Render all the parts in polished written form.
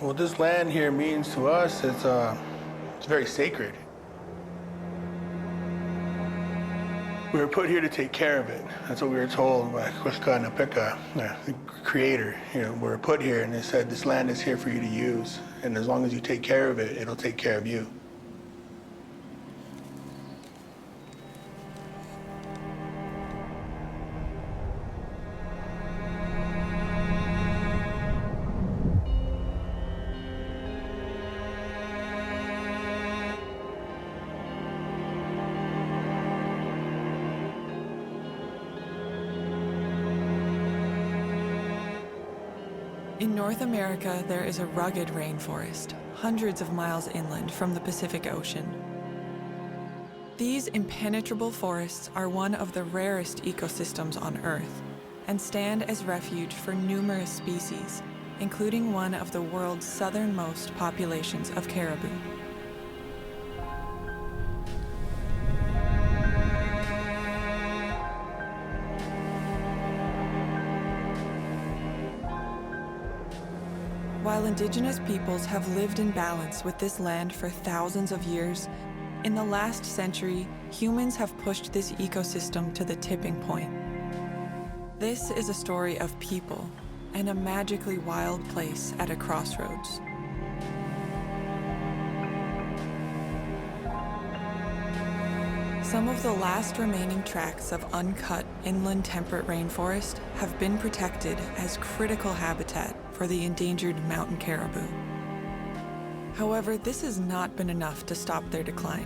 What this land here means to us, it's very sacred. We were put here to take care of it. That's what we were told by Kushka Napika, the creator. You know, we were put here, and they said, this land is here for you to use, and as long as you take care of it, it'll take care of you. In North America, there is a rugged rainforest, hundreds of miles inland from the Pacific Ocean. These impenetrable forests are one of the rarest ecosystems on Earth and stand as refuge for numerous species, including one of the world's southernmost populations of caribou. While indigenous peoples have lived in balance with this land for thousands of years, in the last century, humans have pushed this ecosystem to the tipping point. This is a story of people and a magically wild place at a crossroads. Some of the last remaining tracts of uncut inland temperate rainforest have been protected as critical habitat for the endangered mountain caribou. However, this has not been enough to stop their decline.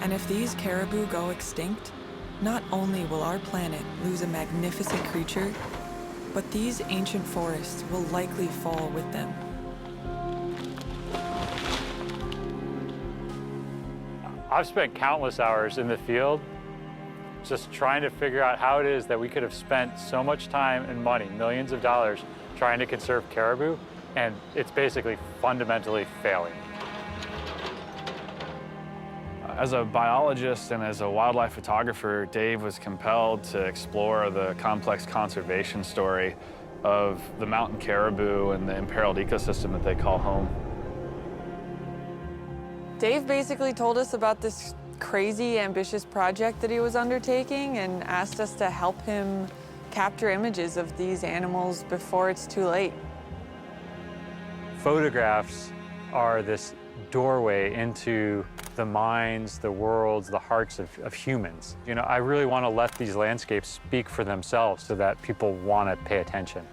And if these caribou go extinct, not only will our planet lose a magnificent creature, but these ancient forests will likely fall with them. I've spent countless hours in the field just trying to figure out how it is that we could have spent so much time and money, millions of dollars, trying to conserve caribou, and it's basically fundamentally failing. As a biologist and as a wildlife photographer, Dave was compelled to explore the complex conservation story of the mountain caribou and the imperiled ecosystem that they call home. Dave basically told us about this crazy, ambitious project that he was undertaking and asked us to help him capture images of these animals before it's too late. Photographs are this doorway into the minds, the worlds, the hearts of humans. You know, I really want to let these landscapes speak for themselves so that people want to pay attention.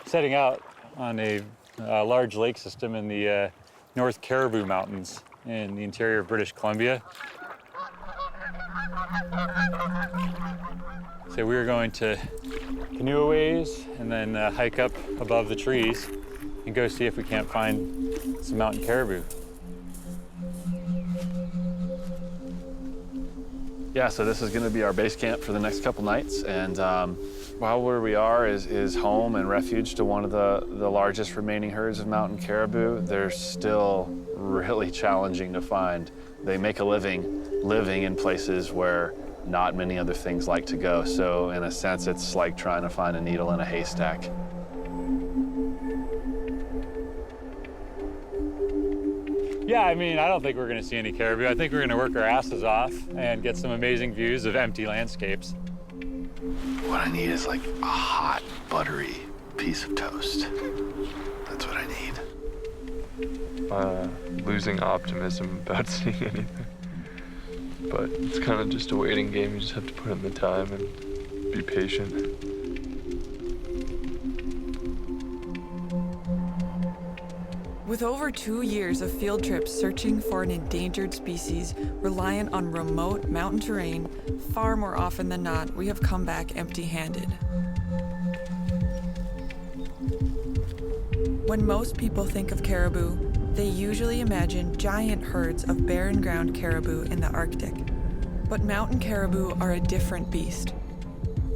Setting out on a large lake system in the North Caribou Mountains in the interior of British Columbia. So we were going to canoe a ways and then hike up above the trees and go see if we can't find some mountain caribou. Yeah, so this is going to be our base camp for the next couple nights, and while where we are is home and refuge to one of the largest remaining herds of mountain caribou, they're still really challenging to find. They make a living living in places where not many other things like to go, so in a sense it's like trying to find a needle in a haystack. Yeah, I mean, I don't think we're going to see any caribou. I think we're going to work our asses off and get some amazing views of empty landscapes. What I need is like a hot, buttery piece of toast. That's what I need. Losing optimism about seeing anything. But it's kind of just a waiting game. You just have to put in the time and be patient. With over 2 years of field trips searching for an endangered species reliant on remote mountain terrain, far more often than not, we have come back empty-handed. When most people think of caribou, they usually imagine giant herds of barren ground caribou in the Arctic. But mountain caribou are a different beast.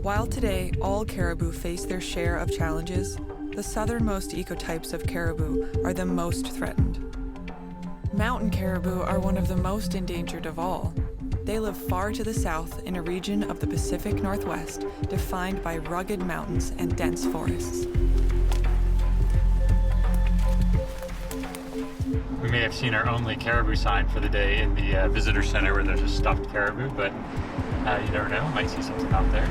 While today all caribou face their share of challenges, the southernmost ecotypes of caribou are the most threatened. Mountain caribou are one of the most endangered of all. They live far to the south in a region of the Pacific Northwest defined by rugged mountains and dense forests. We may have seen our only caribou sign for the day in the visitor center where there's a stuffed caribou, but you never know, might see something out there.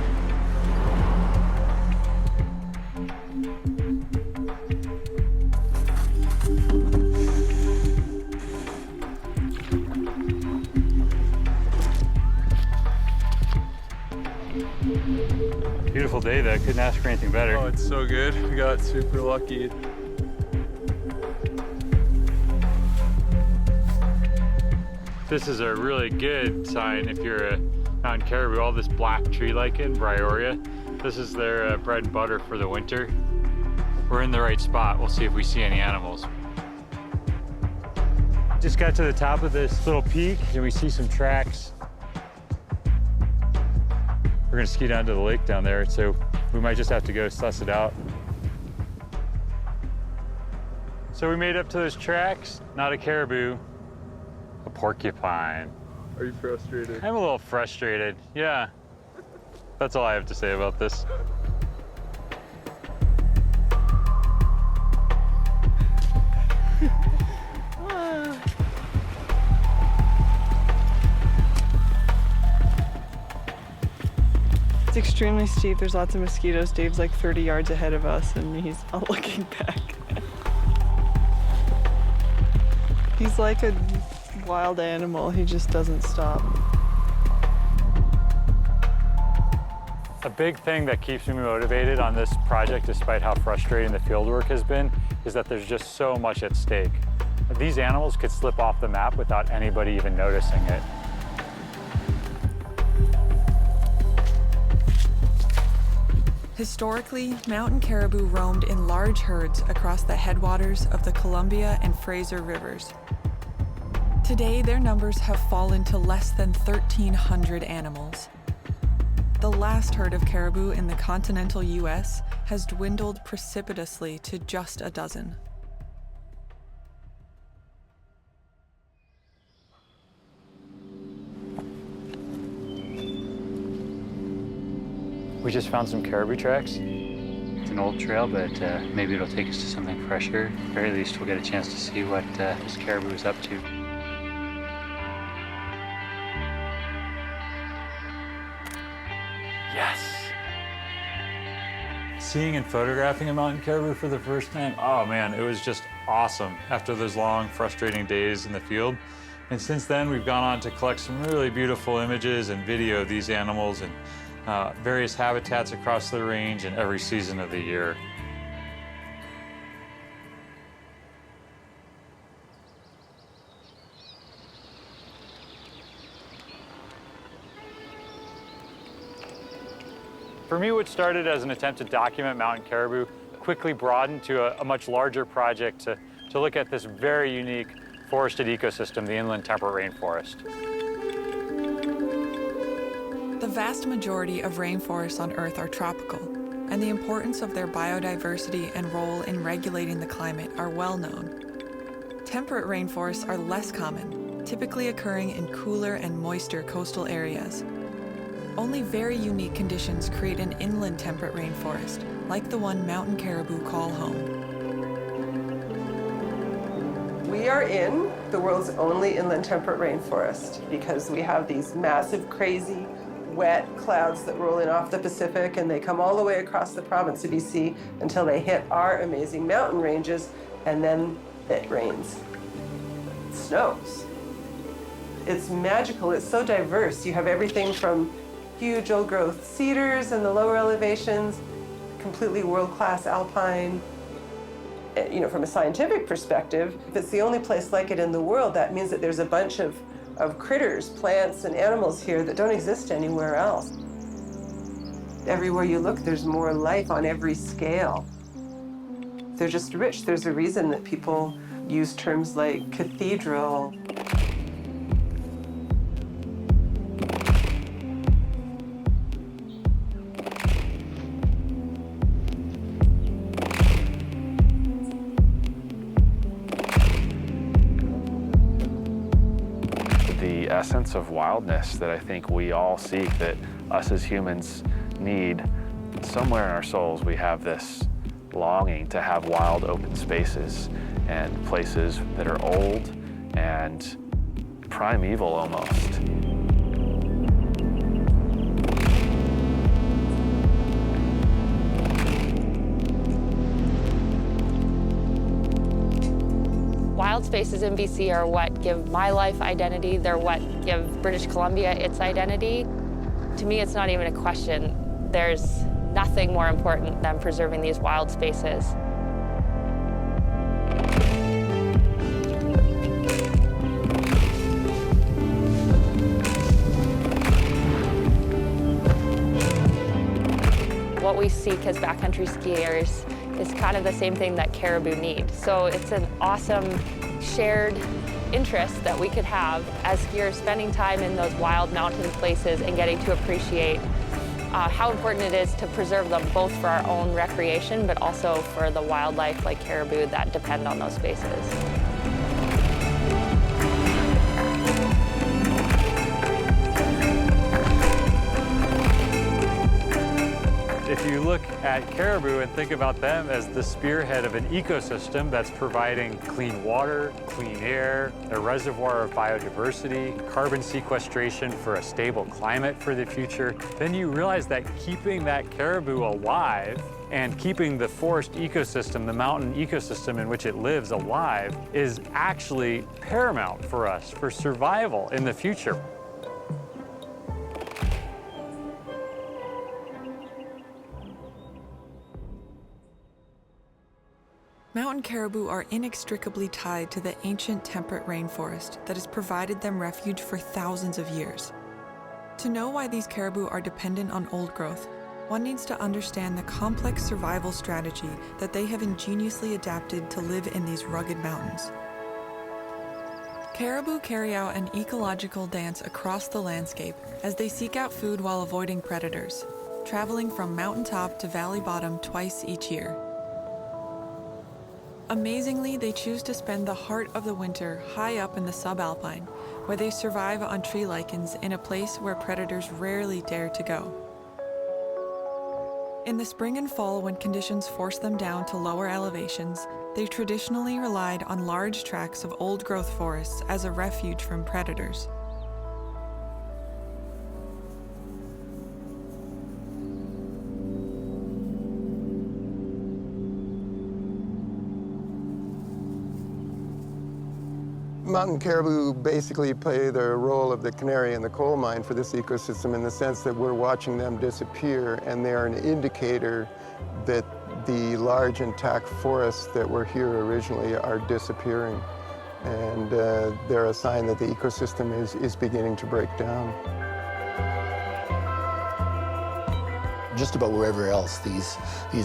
Beautiful day though, couldn't ask for anything better. Oh, it's so good. We got super lucky. This is a really good sign if you're a mountain caribou. All this black tree lichen, Bryoria, this is their bread and butter for the winter. We're in the right spot. We'll see if we see any animals. Just got to the top of this little peak and we see some tracks. We're gonna ski down to the lake down there, so we might just have to go suss it out. So we made up to those tracks, not a caribou, a porcupine. Are you frustrated? I'm a little frustrated, yeah. That's all I have to say about this. It's extremely steep. There's lots of mosquitoes. Dave's like 30 yards ahead of us and he's not looking back. He's like a wild animal. He just doesn't stop. A big thing that keeps me motivated on this project, despite how frustrating the fieldwork has been, is that there's just so much at stake. These animals could slip off the map without anybody even noticing it. Historically, mountain caribou roamed in large herds across the headwaters of the Columbia and Fraser rivers. Today, their numbers have fallen to less than 1,300 animals. The last herd of caribou in the continental U.S. has dwindled precipitously to just a dozen. We just found some caribou tracks. It's an old trail, but maybe it'll take us to something fresher. At the very least, we'll get a chance to see what this caribou is up to. Yes! Seeing and photographing a mountain caribou for the first time, oh man, it was just awesome after those long, frustrating days in the field. And since then, we've gone on to collect some really beautiful images and video of these animals and various habitats across the range in every season of the year. For me, what started as an attempt to document mountain caribou quickly broadened to a much larger project to look at this very unique forested ecosystem, the inland temperate rainforest. The vast majority of rainforests on Earth are tropical, and the importance of their biodiversity and role in regulating the climate are well known. Temperate rainforests are less common, typically occurring in cooler and moister coastal areas. Only very unique conditions create an inland temperate rainforest, like the one mountain caribou call home. We are in the world's only inland temperate rainforest because we have these massive, crazy, wet clouds that roll in off the Pacific, and they come all the way across the province of BC until they hit our amazing mountain ranges, and then it rains. It snows. It's magical. It's so diverse. You have everything from huge old-growth cedars in the lower elevations, completely world-class alpine. You know, from a scientific perspective, if it's the only place like it in the world, that means that there's a bunch of critters, plants, and animals here that don't exist anywhere else. Everywhere you look, there's more life on every scale. They're just rich. There's a reason that people use terms like cathedral. essence of wildness that I think we all seek, that us as humans need. Somewhere in our souls, we have this longing to have wild open spaces and places that are old and primeval almost. Wild spaces in BC are what give my life identity. They're what give British Columbia its identity. To me, it's not even a question. There's nothing more important than preserving these wild spaces. What we seek as backcountry skiers is kind of the same thing that caribou need. So it's an awesome shared interest that we could have as skiers, spending time in those wild mountain places and getting to appreciate how important it is to preserve them, both for our own recreation, but also for the wildlife like caribou that depend on those spaces. If you look at caribou and think about them as the spearhead of an ecosystem that's providing clean water, clean air, a reservoir of biodiversity, carbon sequestration for a stable climate for the future, then you realize that keeping that caribou alive and keeping the forest ecosystem, the mountain ecosystem in which it lives alive, is actually paramount for us, for survival in the future. Mountain caribou are inextricably tied to the ancient temperate rainforest that has provided them refuge for thousands of years. To know why these caribou are dependent on old growth, one needs to understand the complex survival strategy that they have ingeniously adapted to live in these rugged mountains. Caribou carry out an ecological dance across the landscape as they seek out food while avoiding predators, traveling from mountaintop to valley bottom twice each year. Amazingly, they choose to spend the heart of the winter high up in the subalpine, where they survive on tree lichens in a place where predators rarely dare to go. In the spring and fall, when conditions force them down to lower elevations, they traditionally relied on large tracts of old-growth forests as a refuge from predators. Mountain caribou basically play the role of the canary in the coal mine for this ecosystem, in the sense that we're watching them disappear, and they're an indicator that the large intact forests that were here originally are disappearing. And they're a sign that the ecosystem is beginning to break down. Just about wherever else these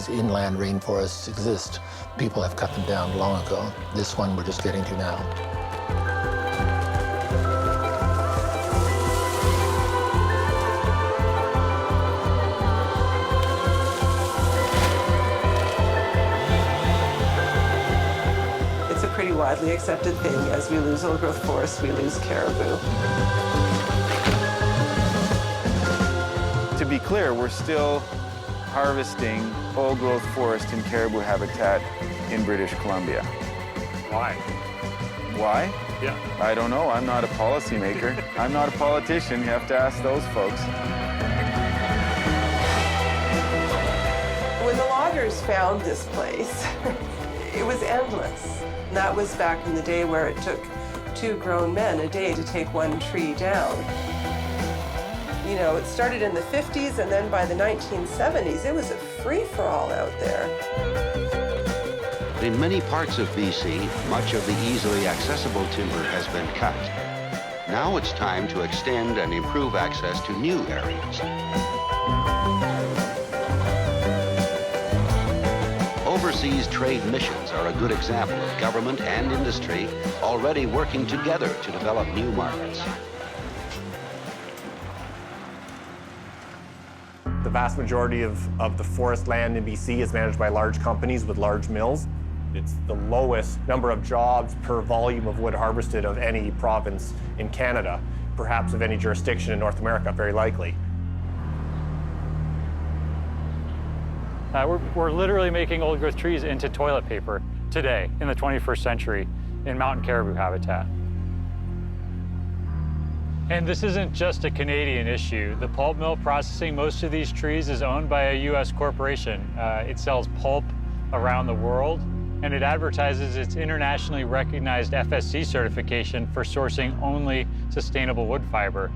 inland rainforests exist, people have cut them down long ago. This one we're just getting to now. Pretty widely accepted thing. As we lose old-growth forests, we lose caribou. To be clear, we're still harvesting old-growth forest and caribou habitat in British Columbia. Why? Why? Yeah. I don't know. I'm not a policymaker. I'm not a politician. You have to ask those folks. When the loggers found this place, it was endless. And that was back in the day where it took 2 grown men a day to take 1 tree down. You know, it started in the 50s, and then by the 1970s, it was a free-for-all out there. In many parts of BC, much of the easily accessible timber has been cut. Now it's time to extend and improve access to new areas. Overseas trade missions are a good example of government and industry already working together to develop new markets. The vast majority of the forest land in BC is managed by large companies with large mills. It's the lowest number of jobs per volume of wood harvested of any province in Canada. perhaps of any jurisdiction in North America, very likely. We're literally making old growth trees into toilet paper today in the 21st century in mountain caribou habitat. And this isn't just a Canadian issue. The pulp mill processing most of these trees is owned by a US corporation. It sells pulp around the world, and it advertises its internationally recognized FSC certification for sourcing only sustainable wood fiber.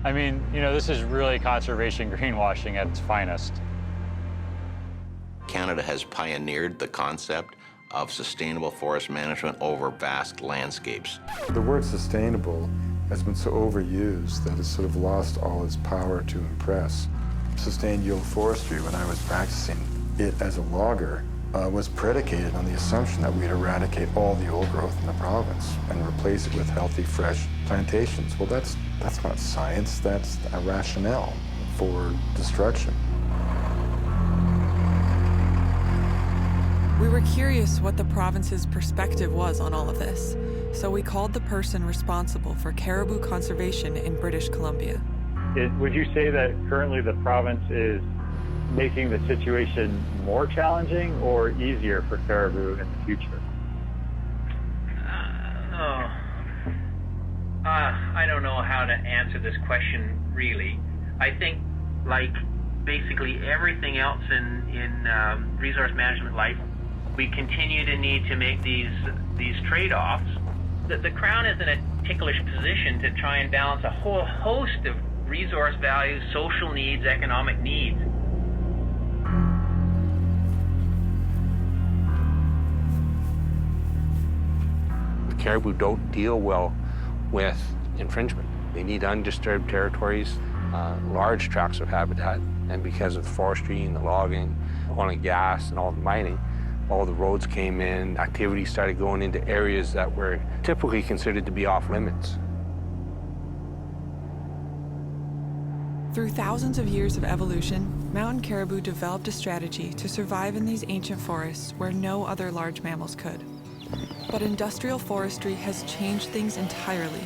I mean, you know, this is really conservation greenwashing at its finest. Canada has pioneered the concept of sustainable forest management over vast landscapes. The word sustainable has been so overused that it's sort of lost all its power to impress. Sustained yield forestry, when I was practicing it as a logger, was predicated on the assumption that we'd eradicate all the old growth in the province and replace it with healthy, fresh plantations. Well, that's not science, that's a rationale for destruction. We were curious what the province's perspective was on all of this, so we called the person responsible for caribou conservation in British Columbia. Would you say that currently the province is making the situation more challenging or easier for caribou in the future? I don't know how to answer this question, really. I think, like basically everything else in resource management life, we continue to need to make these trade-offs. The Crown is in a ticklish position to try and balance a whole host of resource values, social needs, economic needs. The caribou don't deal well with infringement. They need undisturbed territories, large tracts of habitat, and because of the forestry and the logging, oil and gas, and all the mining, all the roads came in, activity started going into areas that were typically considered to be off limits. Through thousands of years of evolution, mountain caribou developed a strategy to survive in these ancient forests where no other large mammals could. But industrial forestry has changed things entirely.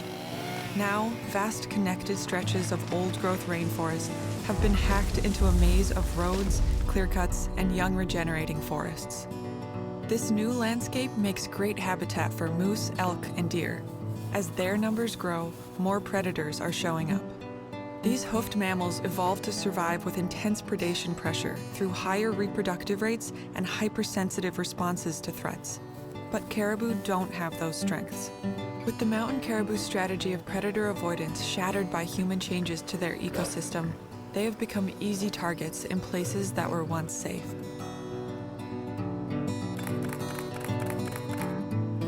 Now, vast connected stretches of old-growth rainforest have been hacked into a maze of roads, clear-cuts, and young regenerating forests. This new landscape makes great habitat for moose, elk, and deer. As their numbers grow, more predators are showing up. These hoofed mammals evolved to survive with intense predation pressure through higher reproductive rates and hypersensitive responses to threats. But caribou don't have those strengths. With the mountain caribou strategy of predator avoidance shattered by human changes to their ecosystem, they have become easy targets in places that were once safe.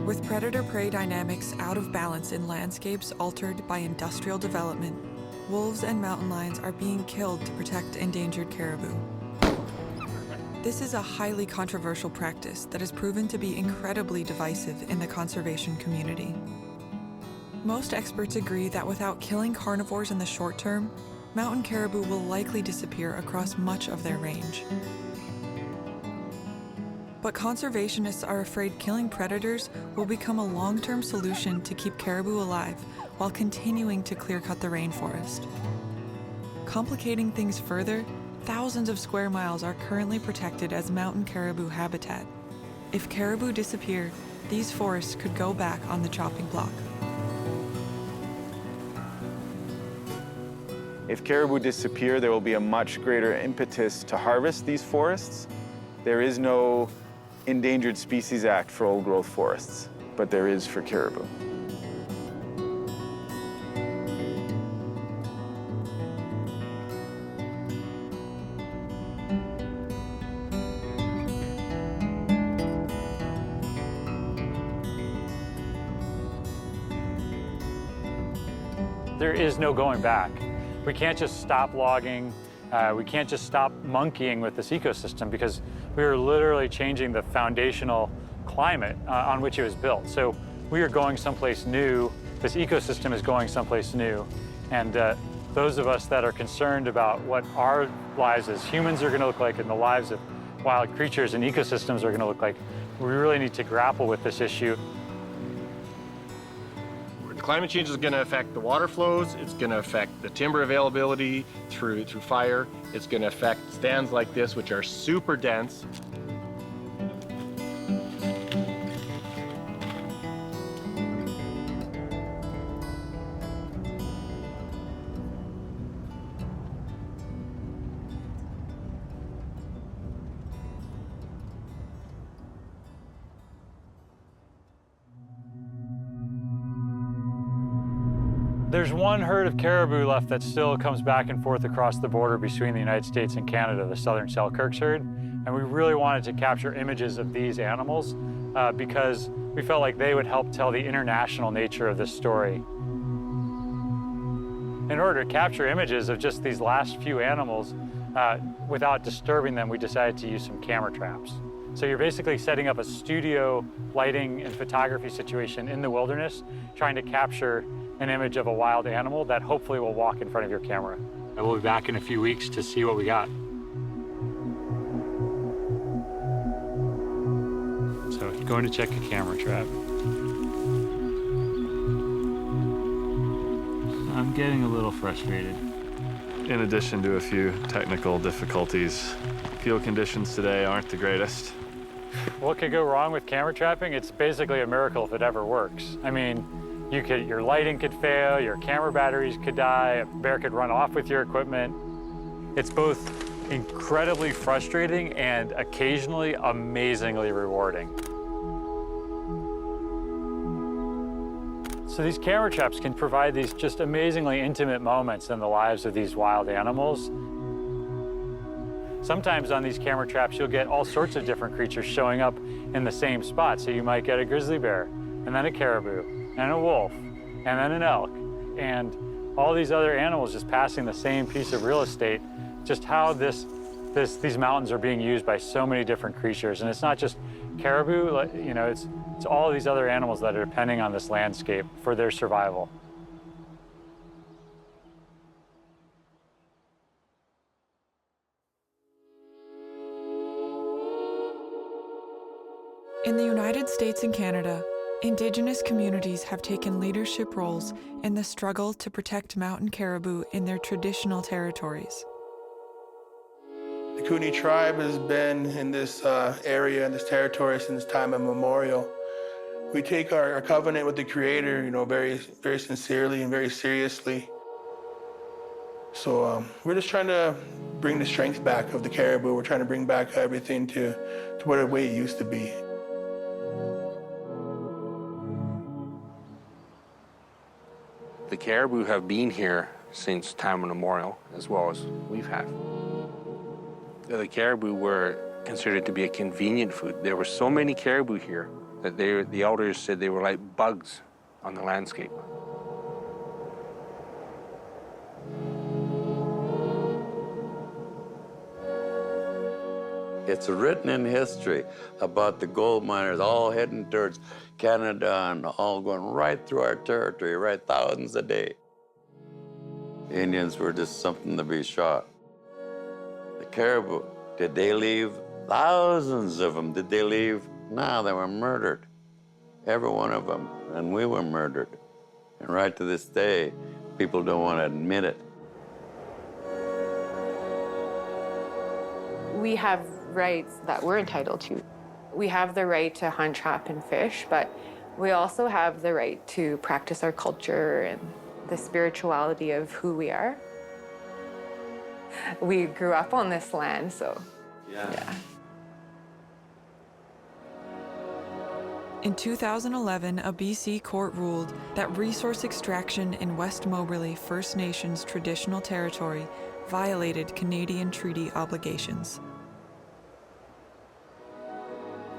With predator-prey dynamics out of balance in landscapes altered by industrial development, wolves and mountain lions are being killed to protect endangered caribou. This is a highly controversial practice that has proven to be incredibly divisive in the conservation community. Most experts agree that without killing carnivores in the short term, mountain caribou will likely disappear across much of their range. But conservationists are afraid killing predators will become a long-term solution to keep caribou alive while continuing to clear-cut the rainforest. Complicating things further, thousands of square miles are currently protected as mountain caribou habitat. If caribou disappear, these forests could go back on the chopping block. If caribou disappear, there will be a much greater impetus to harvest these forests. There is no Endangered Species Act for old-growth forests, but there is for caribou. There is no going back. We can't just stop logging. We can't just stop monkeying with this ecosystem because we are literally changing the foundational climate on which it was built. So we are going someplace new. This ecosystem is going someplace new. And those of us that are concerned about what our lives as humans are going to look like and the lives of wild creatures and ecosystems are going to look like, we really need to grapple with this issue. Climate change is going to affect the water flows. It's going to affect the timber availability through fire. It's going to affect stands like this, which are super dense. There's one herd of caribou left that still comes back and forth across the border between the United States and Canada, the southern Selkirk's herd. And we really wanted to capture images of these animals because we felt like they would help tell the international nature of this story. In order to capture images of just these last few animals without disturbing them, we decided to use some camera traps. So you're basically setting up a studio lighting and photography situation in the wilderness, trying to capture an image of a wild animal that hopefully will walk in front of your camera. And we'll be back in a few weeks to see what we got. So going to check a camera trap. I'm getting a little frustrated. In addition to a few technical difficulties, field conditions today aren't the greatest. What could go wrong with camera trapping? It's basically a miracle if it ever works. I mean, your lighting could fail, your camera batteries could die, a bear could run off with your equipment. It's both incredibly frustrating and occasionally amazingly rewarding. So these camera traps can provide these just amazingly intimate moments in the lives of these wild animals. Sometimes on these camera traps, you'll get all sorts of different creatures showing up in the same spot. So you might get a grizzly bear, and then a caribou, and a wolf, and then an elk, and all these other animals just passing the same piece of real estate. Just how these mountains are being used by so many different creatures. And it's not just caribou, you know, it's all these other animals that are depending on this landscape for their survival. In the United States and Canada, Indigenous communities have taken leadership roles in the struggle to protect mountain caribou in their traditional territories. The Couni Tribe has been in this area, in this territory since time immemorial. We take our covenant with the Creator, you know, very, very sincerely and very seriously. So we're just trying to bring the strength back of the caribou. We're trying to bring back everything to what the way it used to be. The caribou have been here since time immemorial, as well as we've had. The caribou were considered to be a convenient food. There were so many caribou here that the elders said they were like bugs on the landscape. It's written in history about the gold miners all heading towards Canada and all going right through our territory, right, thousands a day. Indians were just something to be shot. The caribou, did they leave? Thousands of them. Did they leave? No, they were murdered. Every one of them. And we were murdered. And right to this day, people don't want to admit it. We have rights that we're entitled to. We have the right to hunt, trap, and fish, but we also have the right to practice our culture and the spirituality of who we are. We grew up on this land, so yeah. In 2011, a BC court ruled that resource extraction in West Moberly First Nations traditional territory violated Canadian treaty obligations.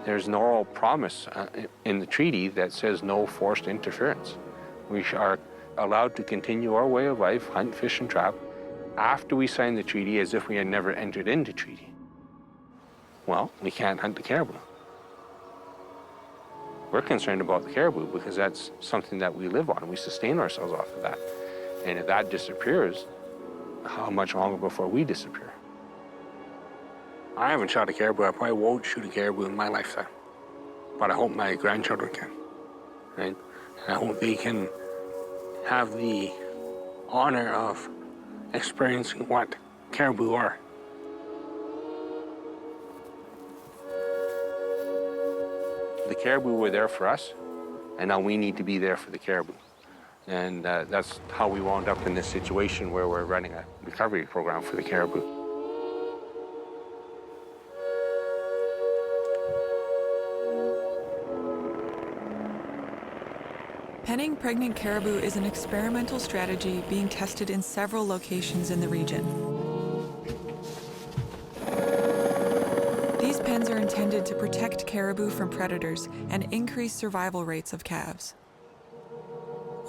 There's no promise in the treaty that says no forced interference. We are allowed to continue our way of life, hunt, fish, and trap, after we sign the treaty as if we had never entered into treaty. Well, we can't hunt the caribou. We're concerned about the caribou because that's something that we live on. We sustain ourselves off of that. And if that disappears, how much longer before we disappear? I haven't shot a caribou. I probably won't shoot a caribou in my lifetime. But I hope my grandchildren can, right? And I hope they can have the honor of experiencing what caribou are. The caribou were there for us, and now we need to be there for the caribou. And that's how we wound up in this situation where we're running a recovery program for the caribou. Penning pregnant caribou is an experimental strategy being tested in several locations in the region. These pens are intended to protect caribou from predators and increase survival rates of calves.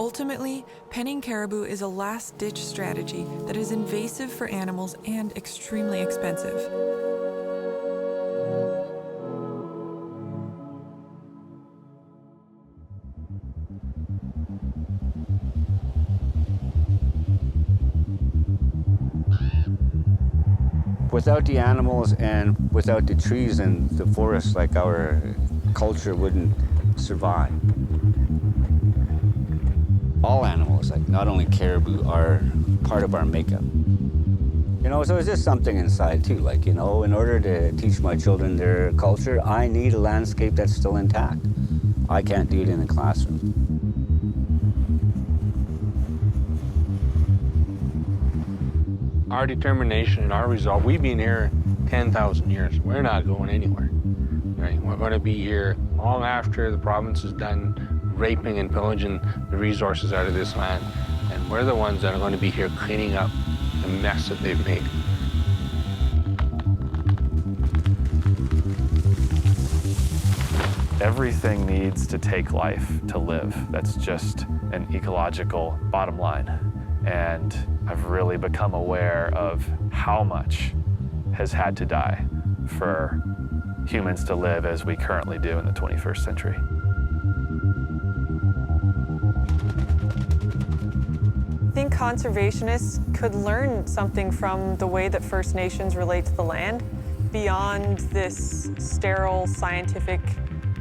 Ultimately, penning caribou is a last-ditch strategy that is invasive for animals and extremely expensive. Without the animals and without the trees and the forests, like our culture wouldn't survive. All animals, like not only caribou, are part of our makeup. You know, so it's just something inside too. Like, you know, in order to teach my children their culture, I need a landscape that's still intact. I can't do it in a classroom. Our determination and our resolve, we've been here 10,000 years. We're not going anywhere, right? We're going to be here long after the province is done raping and pillaging the resources out of this land. And we're the ones that are going to be here cleaning up the mess that they've made. Everything needs to take life to live. That's just an ecological bottom line. And I've really become aware of how much has had to die for humans to live as we currently do in the 21st century. I think conservationists could learn something from the way that First Nations relate to the land beyond this sterile, scientific,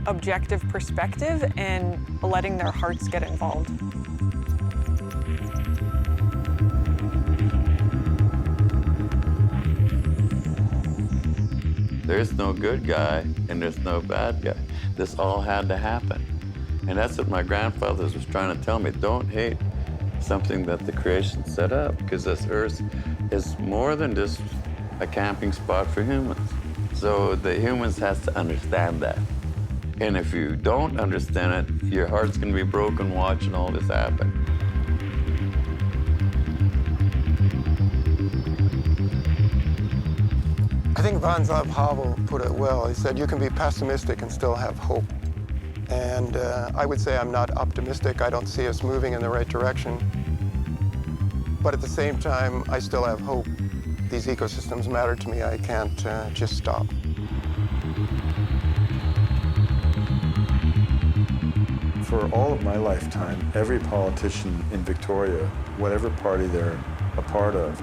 objective perspective and letting their hearts get involved. There's no good guy and there's no bad guy. This all had to happen. And that's what my grandfathers was trying to tell me. Don't hate something that the creation set up, because this earth is more than just a camping spot for humans. So the humans has to understand that. And if you don't understand it, your heart's gonna be broken watching all this happen. I think Václav Havel put it well. He said, you can be pessimistic and still have hope. And I would say I'm not optimistic. I don't see us moving in the right direction. But at the same time, I still have hope. These ecosystems matter to me. I can't just stop. For all of my lifetime, every politician in Victoria, whatever party they're a part of,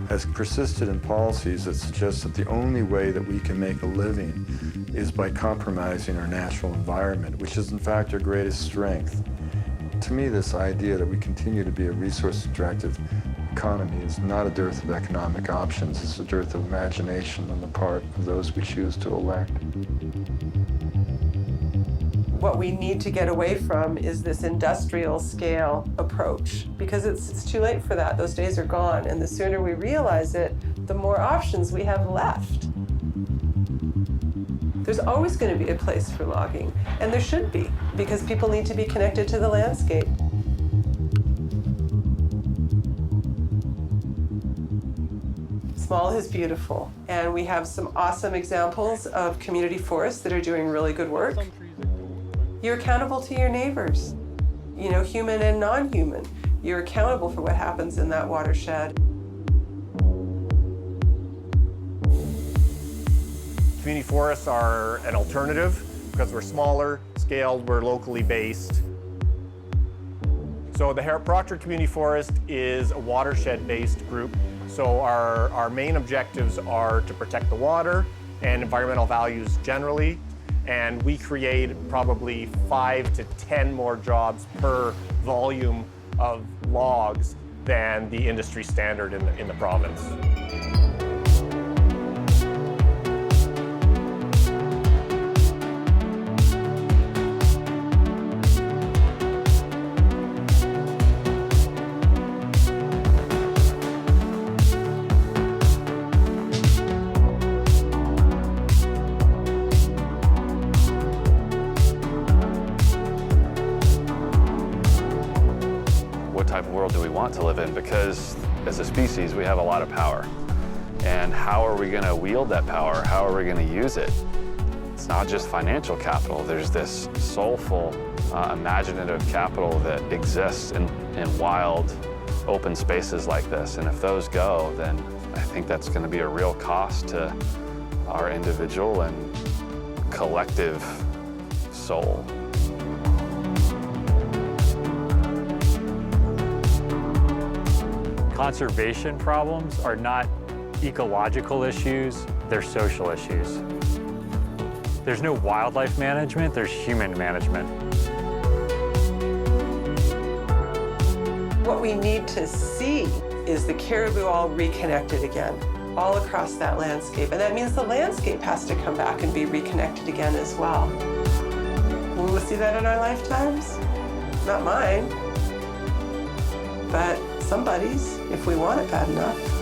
has persisted in policies that suggest that the only way that we can make a living is by compromising our natural environment, which is in fact our greatest strength. To me, this idea that we continue to be a resource-extractive economy is not a dearth of economic options, it's a dearth of imagination on the part of those we choose to elect. What we need to get away from is this industrial scale approach, because it's too late for that. Those days are gone, and the sooner we realize it, the more options we have left. There's always going to be a place for logging, and there should be, because people need to be connected to the landscape. Small is beautiful, and we have some awesome examples of community forests that are doing really good work. You're accountable to your neighbors, you know, human and non-human. You're accountable for what happens in that watershed. Community forests are an alternative because we're smaller, scaled, we're locally based. So the Proctor Community Forest is a watershed-based group. So our main objectives are to protect the water and environmental values generally. And we create probably 5 to 10 more jobs per volume of logs than the industry standard in the province. What type of world do we want to live in? Because as a species, we have a lot of power. And how are we going to wield that power? How are we going to use it? It's not just financial capital. There's this soulful, imaginative capital that exists in wild, open spaces like this. And if those go, then I think that's going to be a real cost to our individual and collective soul. Conservation problems are not ecological issues, they're social issues. There's no wildlife management, there's human management. What we need to see is the caribou all reconnected again, all across that landscape. And that means the landscape has to come back and be reconnected again as well. Will we see that in our lifetimes? Not mine, but somebody's, if we want it bad enough.